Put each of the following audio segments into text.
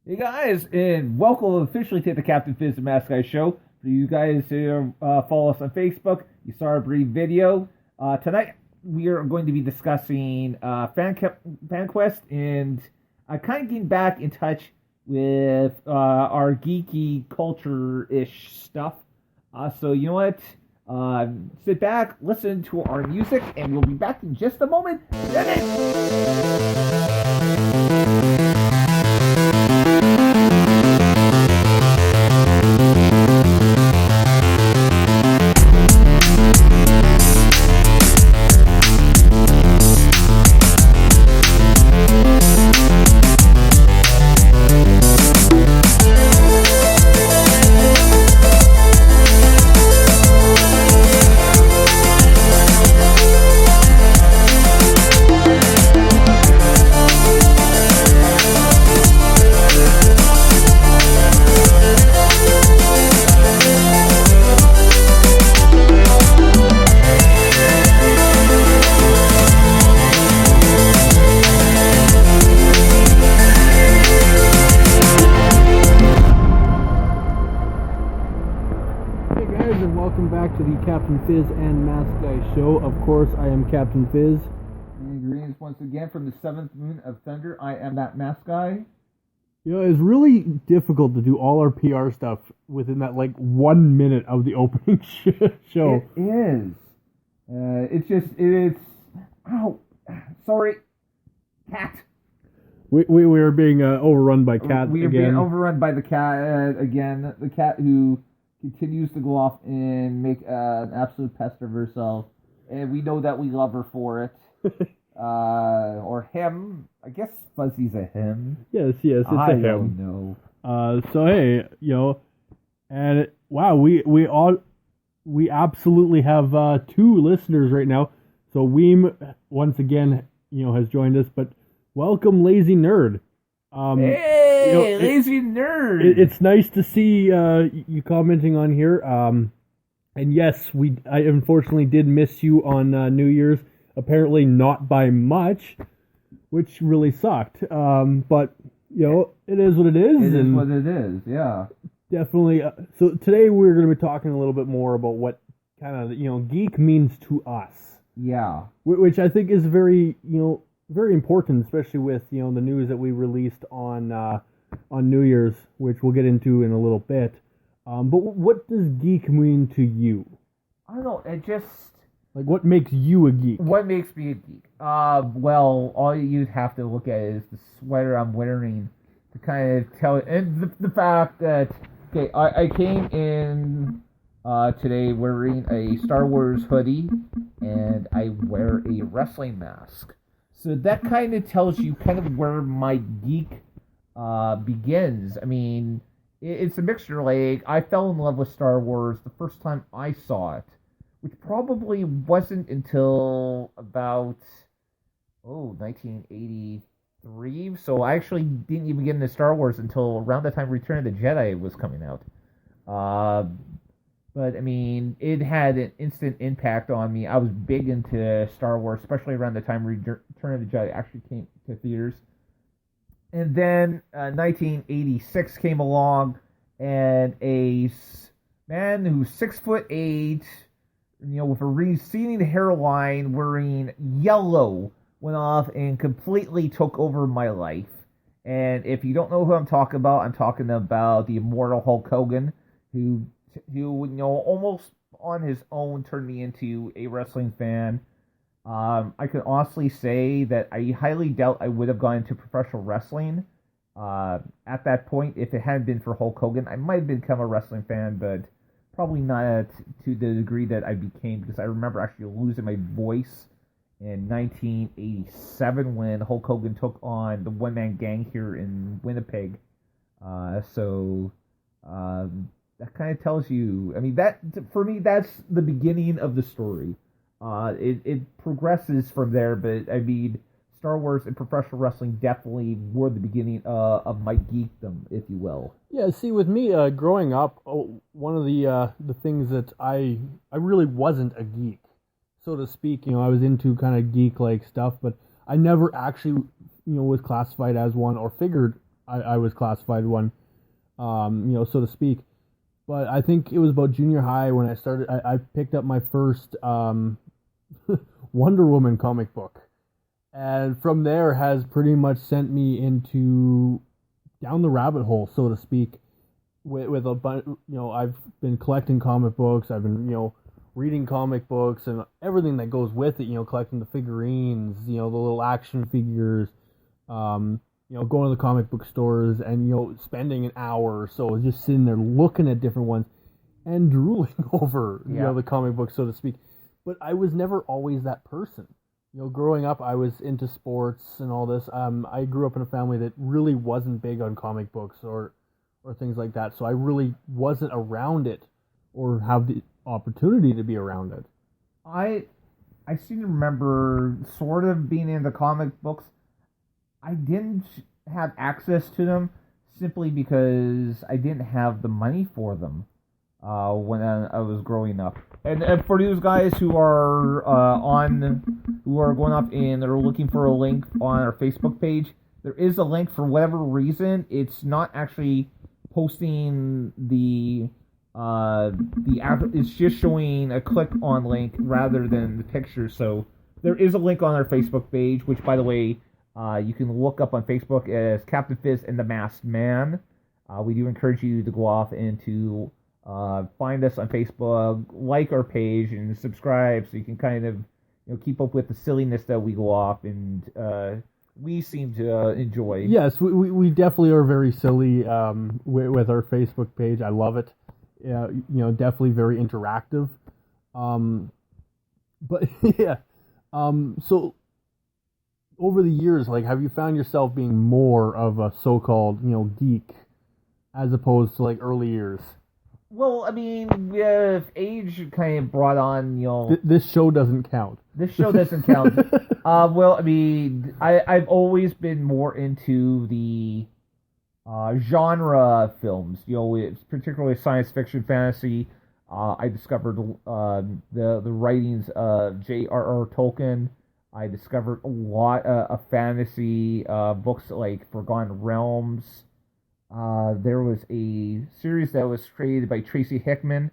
Hey guys, and welcome officially to the Captain Fizz and Mask Guy show. For you guys who follow us on Facebook, you saw our brief video. Tonight we are going to be discussing FanQuest and kind of getting back in touch with our geeky culture-ish stuff. So you know what? Sit back, listen to our music, and we'll be back in just a moment. To the Captain Fizz and Mask Guy show. Of course, I am Captain Fizz. And greetings once again from the seventh moon of thunder. I am that Mask Guy. You know, it's really difficult to do all our PR stuff within that 1 minute of the opening show. It is. It's. Ow! Sorry, cat. We are being overrun by cat. We are being overrun by the cat again. The cat who continues to go off and make an absolute pest of herself, and we know that we love her for it. Or him. I guess Fuzzy's a him. Yes, it's a him. Don't know. So hey, and wow, we absolutely have two listeners right now. So Weem once again, has joined us, but welcome, Lazy Nerd. Hey, Lazy Nerd! It's nice to see you commenting on here. And yes, I unfortunately did miss you on New Year's. Apparently not by much, which really sucked. But it is what it is. It is what it is. Yeah, definitely. So today we're going to be talking a little bit more about what kind of geek means to us. Yeah, which I think is very very important, especially with the news that we released on New Year's, which we'll get into in a little bit. But what does geek mean to you? I don't know. It just what makes you a geek? What makes me a geek? Well, all you'd have to look at is the sweater I'm wearing to kind of tell it, and the fact that I came in today wearing a Star Wars hoodie, and I wear a wrestling mask. So that kind of tells you kind of where my geek begins. I mean, it's a mixture. I fell in love with Star Wars the first time I saw it, which probably wasn't until about 1983. So I actually didn't even get into Star Wars until around the time Return of the Jedi was coming out. But, I mean, it had an instant impact on me. I was big into Star Wars, especially around the time Return of the Jedi actually came to theaters. And then 1986 came along, and a man who's 6'8", with a receding hairline, wearing yellow, went off and completely took over my life. And if you don't know who I'm talking about the immortal Hulk Hogan, who almost on his own turned me into a wrestling fan. I can honestly say that I highly doubt I would have gone into professional wrestling at that point if it hadn't been for Hulk Hogan. I might have become a wrestling fan, but probably not to the degree that I became, because I remember actually losing my voice in 1987 when Hulk Hogan took on the one-man gang here in Winnipeg. That kind of tells you, I mean, that, for me, that's the beginning of the story. It progresses from there, but, I mean, Star Wars and professional wrestling definitely were the beginning of my geekdom, if you will. Yeah, see, with me, growing up, one of the things that I really wasn't a geek, so to speak. I was into kind of geek-like stuff, but I never actually, was classified as one or figured I was classified one, so to speak. But I think it was about junior high when I picked up my first Wonder Woman comic book. And from there has pretty much sent me into down the rabbit hole, so to speak, with a bunch. I've been collecting comic books. I've been reading comic books and everything that goes with it. Collecting the figurines, the little action figures. Going to the comic book stores and spending an hour or so just sitting there looking at different ones and drooling over the comic book, so to speak. But I was never always that person. Growing up, I was into sports and all this. I grew up in a family that really wasn't big on comic books or things like that, so I really wasn't around it or have the opportunity to be around it. I seem to remember sort of being into comic books. I didn't have access to them simply because I didn't have the money for them when I was growing up. And for those guys who are going up and they're looking for a link on our Facebook page, there is a link. For whatever reason, it's not actually posting the it's just showing a click on link rather than the picture. So there is a link on our Facebook page, which, by the way, you can look up on Facebook as Captain Fizz and the Masked Man. We do encourage you to go off and to find us on Facebook, like our page, and subscribe so you can kind of keep up with the silliness that we go off and we seem to enjoy. Yes, we definitely are very silly with our Facebook page. I love it. Definitely very interactive. But yeah, so over the years, have you found yourself being more of a so-called geek as opposed to early years? Well, I mean, age kind of brought on, This show doesn't count. This show doesn't count. Well, I mean, I've always been more into the genre films, it's particularly science fiction, fantasy. I discovered the writings of J.R.R. Tolkien. I discovered a lot of fantasy books like Forgotten Realms. There was a series that was created by Tracy Hickman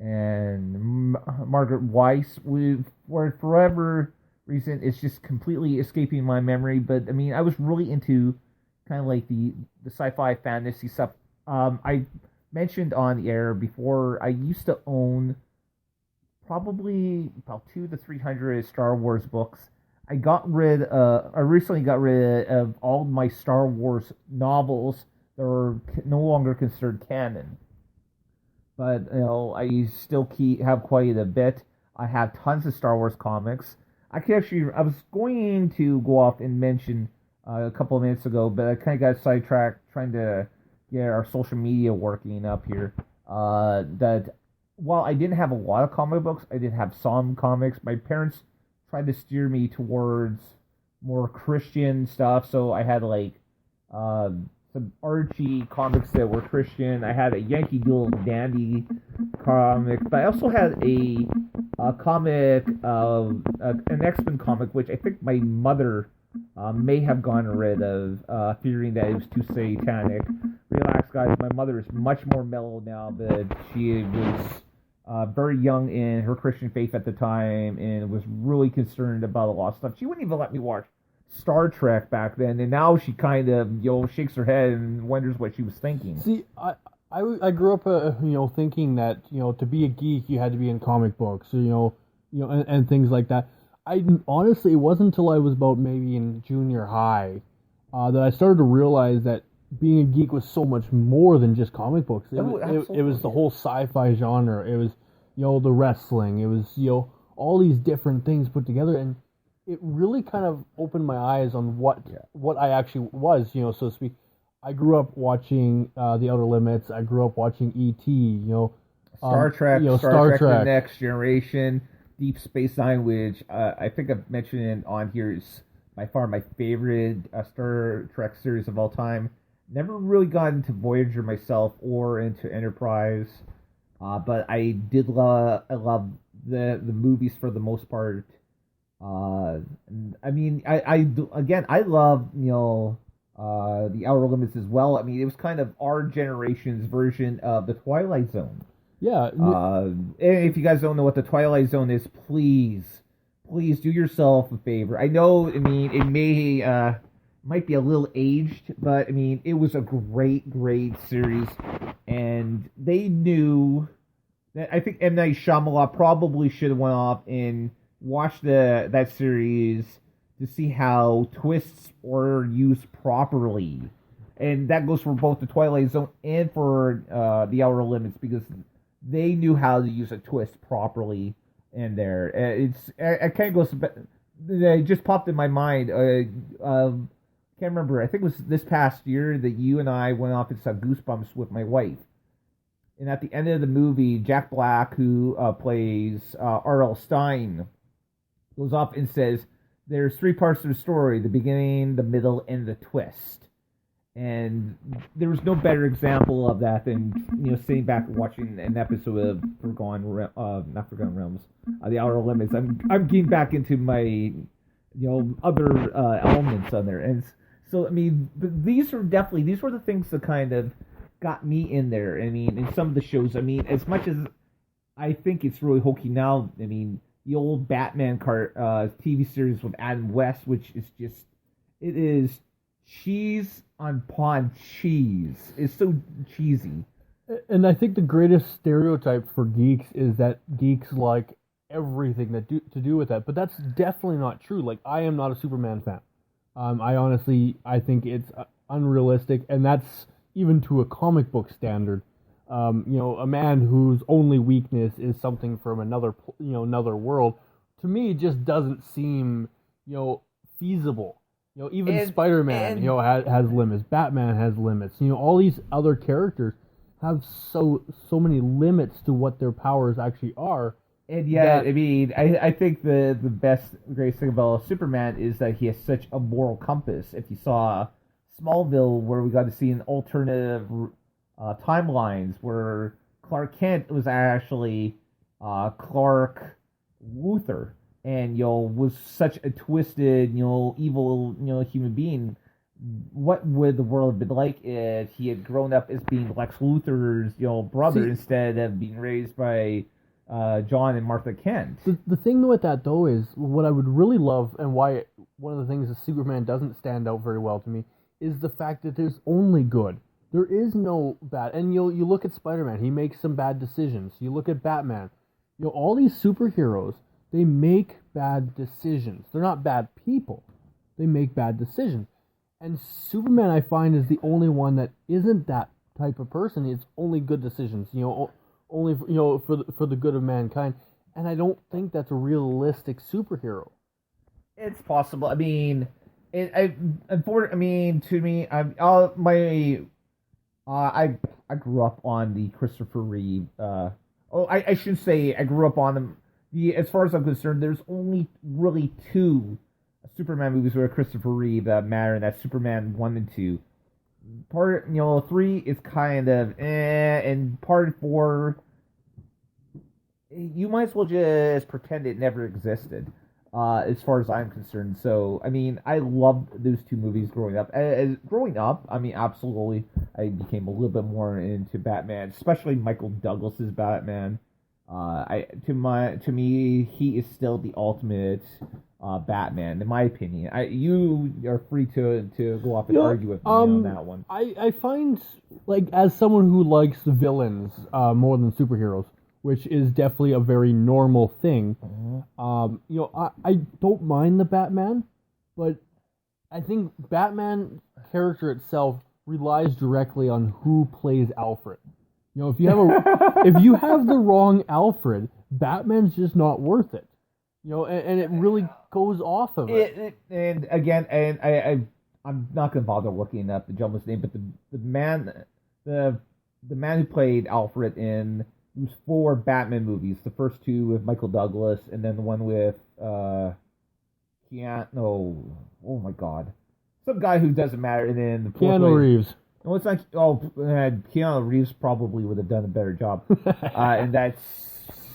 and Margaret Weiss. For whatever reason, it's just completely escaping my memory. But I mean, I was really into kind of like the sci-fi fantasy stuff. I mentioned on the air before, I used to own probably about 200 to 300 Star Wars books. I recently got rid of all my Star Wars novels that are no longer considered canon. But I still have quite a bit. I have tons of Star Wars comics. I was going to go off and mention a couple of minutes ago, but I kind of got sidetracked trying to get our social media working up here. That while I didn't have a lot of comic books, I did have some comics. My parents tried to steer me towards more Christian stuff, so I had some Archie comics that were Christian. I had a Yankee Doodle Dandy comic, but I also had a comic of an X-Men comic, which I think my mother may have gotten rid of, fearing that it was too satanic. Relax, guys. My mother is much more mellow now, but she was very young in her Christian faith at the time and was really concerned about a lot of stuff. She wouldn't even let me watch Star Trek back then, and now she kind of shakes her head and wonders what she was thinking. See, I grew up thinking that to be a geek you had to be in comic books, and things like that. I honestly, it wasn't until I was about maybe in junior high that I started to realize that being a geek was so much more than just comic books. It was the whole sci-fi genre. It was the wrestling. It was all these different things put together, and it really kind of opened my eyes on what I actually was, so to speak. I grew up watching The Outer Limits. I grew up watching E.T., Star Trek, Star Trek The Next Generation, Deep Space Nine, which I think I've mentioned on here, is by far my favorite Star Trek series of all time. Never really got into Voyager myself or into Enterprise, but I did love the movies for the most part. I mean, I love The Outer Limits as well. I mean, it was kind of our generation's version of the Twilight Zone. Yeah. And if you guys don't know what the Twilight Zone is, please do yourself a favor. I know, I mean, it might be a little aged, but I mean, it was a great series, and they knew that. I think M. Night Shyamalan probably should have went off and watched that series to see how twists are used properly, and that goes for both the Twilight Zone and for the Outer Limits, because they knew how to use a twist properly in there. I can't go. It just popped in my mind. Can't remember. I think it was this past year that you and I went off and saw Goosebumps with my wife. And at the end of the movie, Jack Black, who plays R.L. Stein, goes off and says, "There's three parts of the story: the beginning, the middle, and the twist." And there was no better example of that than sitting back and watching an episode of not Forgotten Realms, the Outer Limits. I'm getting back into my other elements on there, and so I mean these were the things that kind of got me in there. I mean, in some of the shows, I mean, as much as I think it's really hokey now, I mean, the old Batman TV series with Adam West, which is just, it is cheese on pond cheese. It's so cheesy. And I think the greatest stereotype for geeks is that geeks like everything to do with that. But that's definitely not true. Like, I am not a Superman fan. I think it's unrealistic, and that's even to a comic book standard. A man whose only weakness is something from another world, to me, just doesn't seem, feasible. Even Spider-Man, has limits. Batman has limits. All these other characters have so many limits to what their powers actually are. And yet, I mean, I think the greatest thing about Superman is that he has such a moral compass. If you saw Smallville, where we got to see an alternative timelines where Clark Kent was actually Clark Luthor, and was such a twisted, evil, human being. What would the world have been like if he had grown up as being Lex Luthor's, brother, instead of being raised by John and Martha Kent? The thing with that, though, is what I would really love, and why one of the things that Superman doesn't stand out very well to me, is the fact that there's only good. There is no bad. And you look at Spider-Man, he makes some bad decisions. You look at Batman, all these superheroes, they make bad decisions. They're not bad people. They make bad decisions. And Superman, I find, is the only one that isn't that type of person. It's only good decisions, only for the good of mankind. And I don't think that's a realistic superhero. It's possible. I mean, to me, I grew up on the Christopher Reeve. I shouldn't say I grew up on them. As far as I'm concerned, there's only really two Superman movies where Christopher Reeve matter, and that's Superman 1 and 2. Part 3 is kind of and part 4, you might as well just pretend it never existed. As far as I'm concerned. So, I mean, I loved those two movies growing up. I mean, absolutely, I became a little bit more into Batman, especially Michael Douglas's Batman. To me, he is still the ultimate Batman, in my opinion. You are free to go off and argue with me on that one. I find, like, as someone who likes villains more than superheroes, which is definitely a very normal thing. I don't mind the Batman, but I think Batman character itself relies directly on who plays Alfred. If you have the wrong Alfred, Batman's just not worth it. And it really goes off of it. And again, I'm not gonna bother looking up the gentleman's name, but the man who played Alfred in, it was 4 Batman movies. The first 2 with Michael Douglas, and then the one with oh my god, some guy who doesn't matter. And then Keanu Reeves. No, it's like Keanu Reeves probably would have done a better job, and that's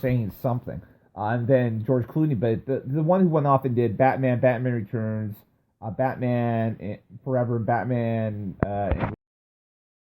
saying something. And then George Clooney, but the one who went off and did Batman Returns, Batman Forever, Batman and